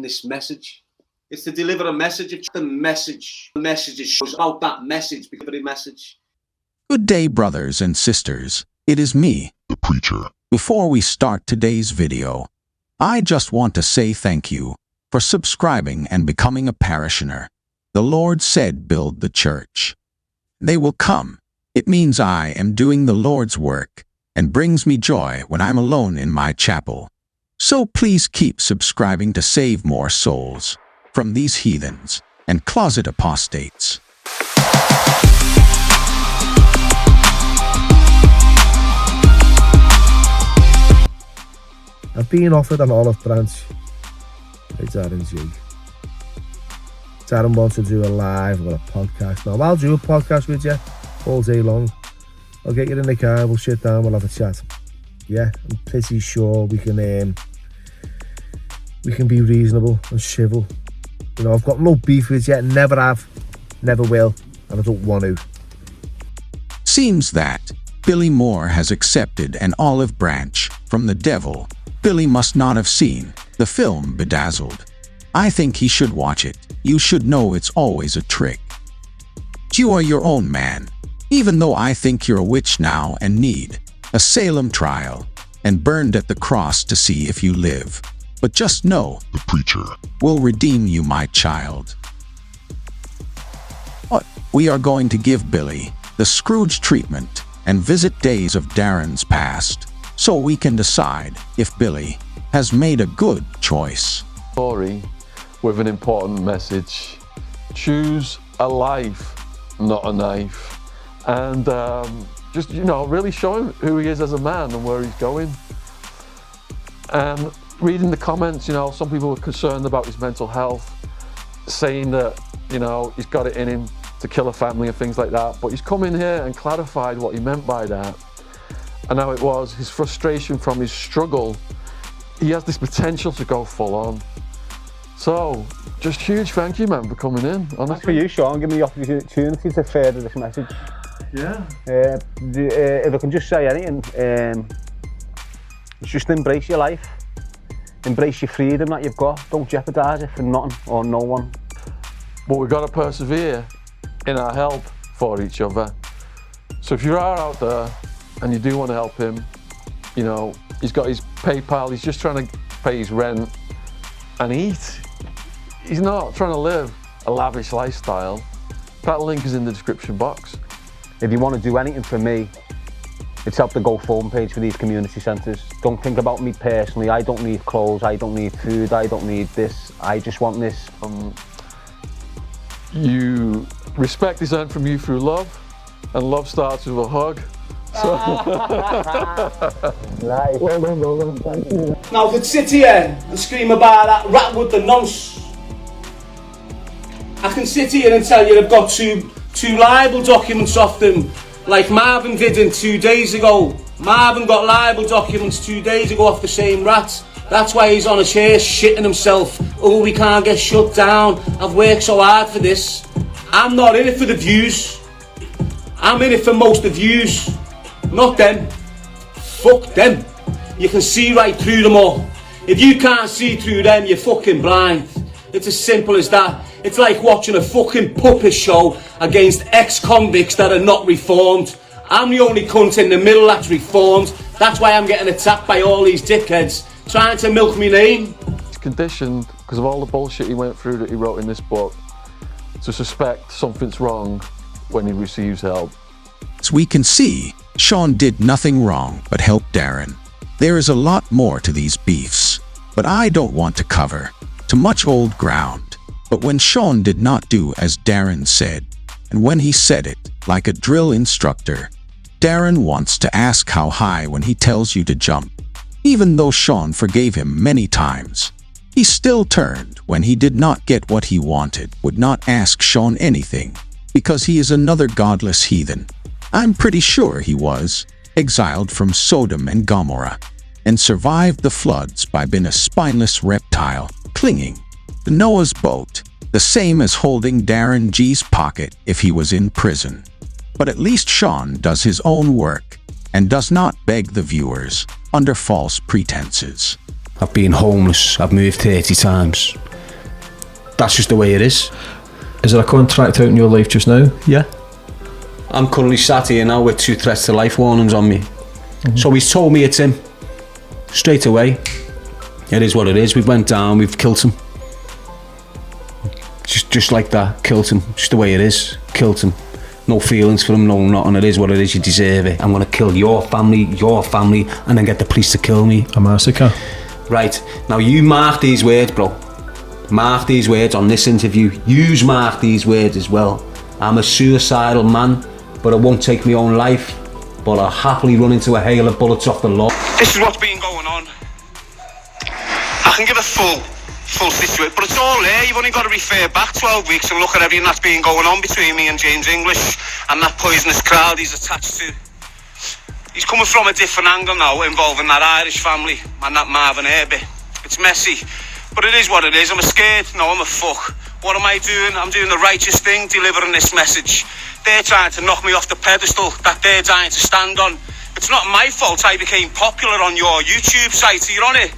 this message. It's to deliver a message. It's the message. The message is about that message, the message. Good day, brothers and sisters. It is me, the preacher. Before we start today's video, I just want to say thank you for subscribing and becoming a parishioner. The Lord said build the church. They will come. It means I am doing the Lord's work and brings me joy when I'm alone in my chapel. So please keep subscribing to save more souls from these heathens and closet apostates. I've been offered an olive branch by darrengee. Darren wants to do a live or a podcast. Now, I'll do a podcast with you all day long. I'll get you in the car, we'll sit down, we'll have a chat. Yeah, I'm pretty sure we can be reasonable and civil. You know, I've got no beef with you, never have, never will, and I don't want to. Seems that Billy Moore has accepted an olive branch from the devil. Billy must not have seen the film Bedazzled. I think he should watch it. You should know it's always a trick. You are your own man, even though I think you're a witch now and need a Salem trial and burned at the cross to see if you live. But just know, the preacher will redeem you, my child. But we are going to give Billy the Scrooge treatment and visit days of Darren's past, so we can decide if Billy has made a good choice. Story with an important message. Choose a life, not a knife. And just, you know, really show him who he is as a man and where he's going. And reading the comments, you know, some people were concerned about his mental health, saying that, you know, he's got it in him to kill a family and things like that. But he's come in here and clarified what he meant by that. And how it was his frustration from his struggle. He has this potential to go full on. So, just huge thank you, man, for coming in, honestly. Thanks for you, Sean, giving me the opportunity to further this message. Yeah. If I can just say anything, just embrace your life. Embrace your freedom that you've got. Don't jeopardise it for nothing or no one. But we've got to persevere in our help for each other. So if you are out there and you do want to help him, you know, he's got his PayPal, he's just trying to pay his rent and eat. He's not trying to live a lavish lifestyle. That link is in the description box. If you want to do anything for me, it's help the GoFundMe page for these community centres. Don't think about me personally. I don't need clothes, I don't need food, I don't need this. I just want this. You respect is earned from you through love, and love starts with a hug. So Nice. Well done, thank you. Now, if I'd sit here and scream about that rat with the nonce, I can sit here and tell you I've got two libel documents off them, like Marvin did 2 days ago. Marvin got libel documents 2 days ago off the same rat. That's why he's on a chair shitting himself. Oh, we can't get shut down. I've worked so hard for this. I'm not in it for the views. I'm in it for most of the views. Not them. Fuck them. You can see right through them all. If you can't see through them, you're fucking blind. It's as simple as that. It's like watching a fucking puppet show against ex-convicts that are not reformed. I'm the only cunt in the middle that's reformed. That's why I'm getting attacked by all these dickheads trying to milk me name. He's conditioned, because of all the bullshit he went through that he wrote in this book, to suspect something's wrong when he receives help. As we can see, Sean did nothing wrong but help Darren. There is a lot more to these beefs, but I don't want to cover too much old ground. But when Sean did not do as Darren said, and when he said it like a drill instructor, Darren wants to ask how high when he tells you to jump. Even though Sean forgave him many times, he still turned when he did not get what he wanted, would not ask Sean anything, because he is another godless heathen. I'm pretty sure he was exiled from Sodom and Gomorrah and survived the floods by being a spineless reptile clinging to Noah's boat, the same as holding darrengee's pocket if he was in prison. But at least Sean does his own work and does not beg the viewers under false pretenses. I've been homeless, I've moved 30 times. that's just the way it is. Is there a contract out in your life just now? Yeah. I'm currently sat here now with 2 threats to life warnings on me. So he's told me it's him. Straight away. It is what it is. We've went down, we've killed him. Just like that, killed him. Just the way it is. Killed him. No feelings for him, no nothing. It is what it is, you deserve it. I'm gonna kill your family, and then get the police to kill me. A massacre. Right, now you mark these words, bro. Mark these words on this interview. Use mark these words as well. I'm a suicidal man, but I won't take my own life. But I'll happily run into a hail of bullets off the law. This is what's been going on. I can give a full situation, but it's all there. You've only got to refer back 12 weeks and look at everything that's been going on between me and James English and that poisonous crowd he's attached to. He's coming from a different angle now, involving that Irish family and that Marvin Herbie. It's messy, but it is what it is. I'm scared. No, I'm a fuck. What am I doing? I'm doing the righteous thing, delivering this message. They're trying to knock me off the pedestal that they're dying to stand on. It's not my fault I became popular on your YouTube site. You're on it.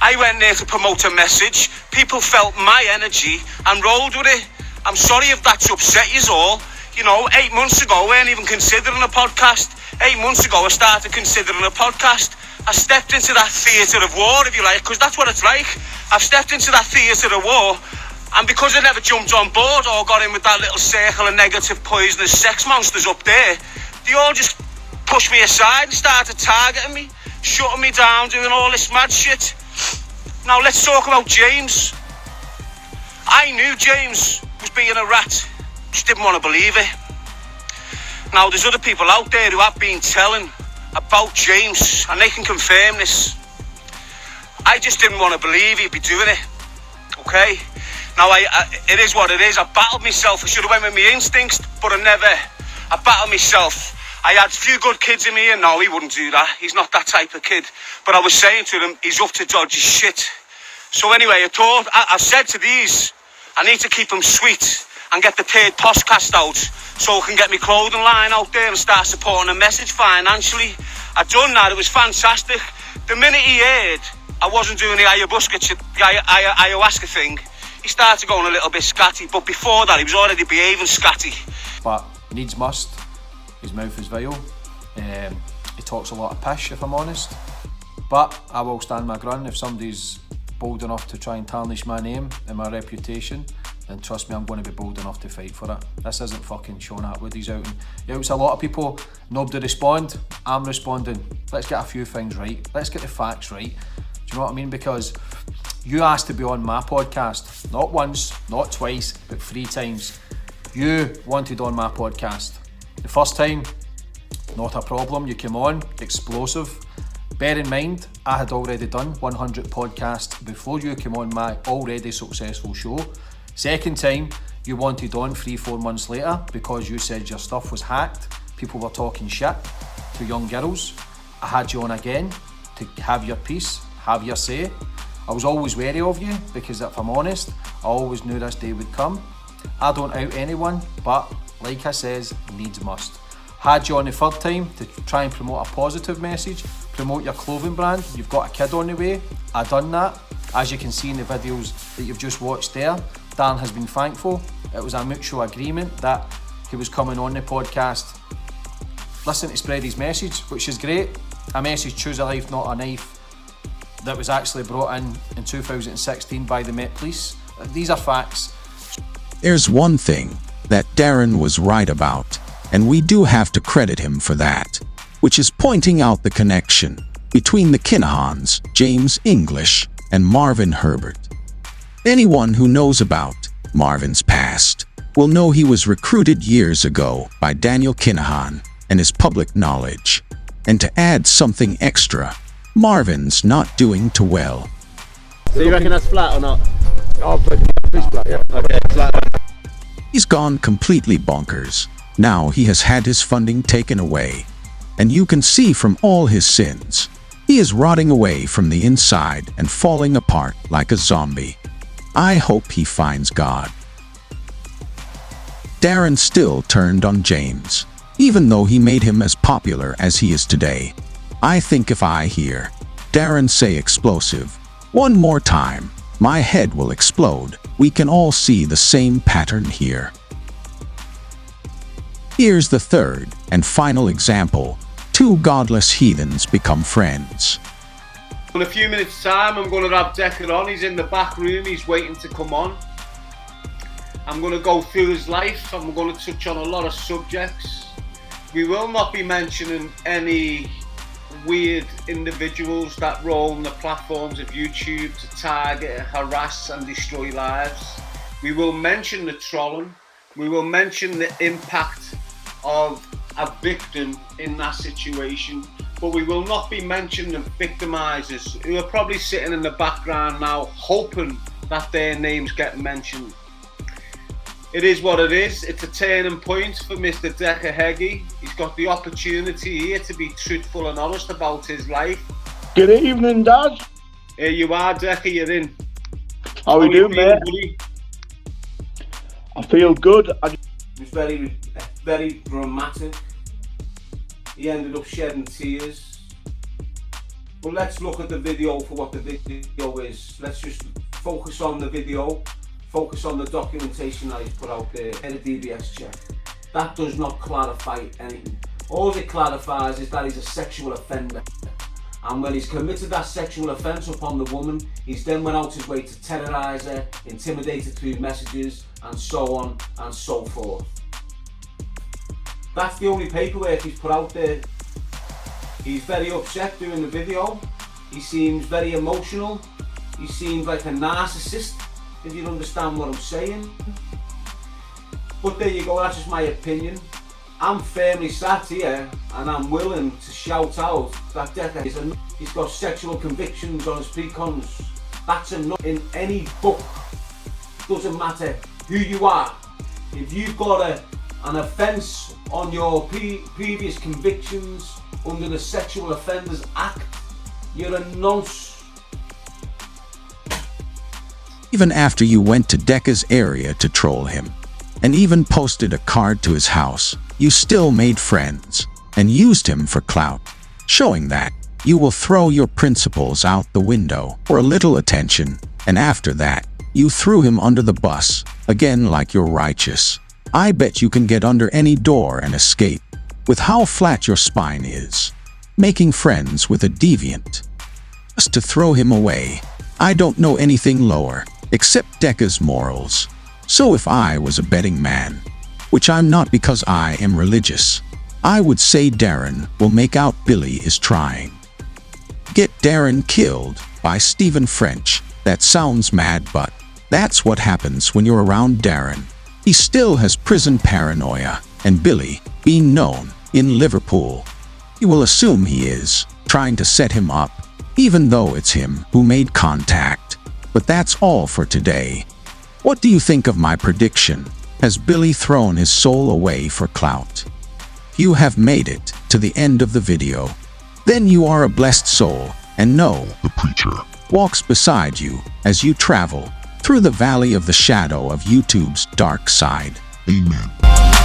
I went there to promote a message. People felt my energy and rolled with it. I'm sorry if that's upset you all. You know, 8 months ago, we weren't even considering a podcast. 8 months ago, I started considering a podcast. I stepped into that theatre of war, if you like, because that's what it's like. I've stepped into that theatre of war, and because I never jumped on board or got in with that little circle of negative, poisonous sex monsters up there, they all just pushed me aside and started targeting me, shutting me down, doing all this mad shit. Now let's talk about James. I knew James was being a rat, just didn't want to believe it. Now there's other people out there who have been telling about James, and they can confirm this. I just didn't want to believe he'd be doing it, okay? Now it is what it is. I battled myself. I should have went with my instincts, but I battled myself. I had a few good kids in me, and no, he wouldn't do that. He's not that type of kid. But I was saying to them, he's up to dodgy shit. So anyway, I said to these, I need to keep them sweet and get the 3rd podcast out so I can get my clothing line out there and start supporting a message financially. I've done that. It was fantastic. The minute he heard I wasn't doing the ayahuasca thing, he started going a little bit scatty. But before that, he was already behaving scatty. But needs must. His mouth is vile. He talks a lot of pish, if I'm honest. But I will stand my ground. If somebody's bold enough to try and tarnish my name and my reputation, then trust me, I'm going to be bold enough to fight for it. This isn't fucking Sean Atwood. He's out and he outs a lot of people. Nobody respond. I'm responding. Let's get a few things right. Let's get the facts right. Do you know what I mean? Because you asked to be on my podcast. Not once, not twice, but 3 times. You wanted on my podcast. The first time, not a problem, you came on, explosive. Bear in mind, I had already done 100 podcasts before you came on my already successful show. Second time, you wanted on 3-4 months later because you said your stuff was hacked, people were talking shit to young girls. I had you on again to have your piece, have your say. I was always wary of you because if I'm honest, I always knew this day would come. I don't out anyone, but like I says, needs must. Had you on the 3rd time to try and promote a positive message, promote your clothing brand. You've got a kid on the way. I done that. As you can see in the videos that you've just watched there, Darren has been thankful. It was a mutual agreement that he was coming on the podcast. Listen to spread his message, which is great. A message, choose a life, not a knife, that was actually brought in 2016 by the Met Police. These are facts. There's one thing that Darren was right about, and we do have to credit him for that, which is pointing out the connection between the Kinahans, James English, and Marvin Herbert. Anyone who knows about Marvin's past will know he was recruited years ago by Daniel Kinahan and his public knowledge. And to add something extra, Marvin's not doing too well. So you reckon that's flat or not? Oh, but it's flat, yeah. Okay, flat. He's gone completely bonkers. Now he has had his funding taken away, and you can see from all his sins, he is rotting away from the inside and falling apart like a zombie. I hope he finds God. Darren still turned on James, even though he made him as popular as he is today. I think if I hear Darren say explosive one more time, my head will explode. We can all see the same pattern here. Here's the third and final example. Two godless heathens become friends. In a few minutes' time, I'm going to have Decker on. He's in the back room. He's waiting to come on. I'm going to go through his life. I'm going to touch on a lot of subjects. We will not be mentioning any weird individuals that roam the platforms of YouTube to target, harass and destroy lives. We will mention the trolling. We will mention the impact of a victim in that situation, but we will not be mentioning the victimizers who are probably sitting in the background now hoping that their names get mentioned. It is what it is. It's a turning point for Mr. Decker Heggie. He's got the opportunity here to be truthful and honest about his life. Good evening, Dad. Here you are, Decker, you're in. How are you doing, mate? Buddy? I feel good. It was very dramatic. He ended up shedding tears. But let's look at the video for what the video is. Let's just focus on the video. Focus on the documentation that he's put out there in a DBS check. That does not clarify anything. All it clarifies is that he's a sexual offender. And when he's committed that sexual offence upon the woman, he's then went out his way to terrorise her, intimidate her through messages, and so on and so forth. That's the only paperwork he's put out there. He's very upset doing the video. He seems very emotional. He seems like a narcissist, if you understand what I'm saying. But there you go, that's just my opinion. I'm firmly sat here and I'm willing to shout out that Decker he's got sexual convictions on his precons. That's enough in any book. Doesn't matter who you are. If you've got an offence on your previous convictions under the Sexual Offenders Act, you're a nonce. Even after you went to Decker's area to troll him, and even posted a card to his house, you still made friends and used him for clout, showing that you will throw your principles out the window for a little attention, and after that, you threw him under the bus, again like you're righteous. I bet you can get under any door and escape, with how flat your spine is. Making friends with a deviant, just to throw him away. I don't know anything lower, except Decker's morals. So if I was a betting man, which I'm not because I am religious, I would say Darren will make out Billy is trying. Get Darren killed by Stephen French. That sounds mad, but that's what happens when you're around Darren. He still has prison paranoia, and Billy, being known in Liverpool, you will assume he is trying to set him up, even though it's him who made contact. But that's all for today. What do you think of my prediction? Has Billy thrown his soul away for clout? If you have made it to the end of the video, then you are a blessed soul, and know the preacher walks beside you as you travel through the valley of the shadow of YouTube's dark side. Amen.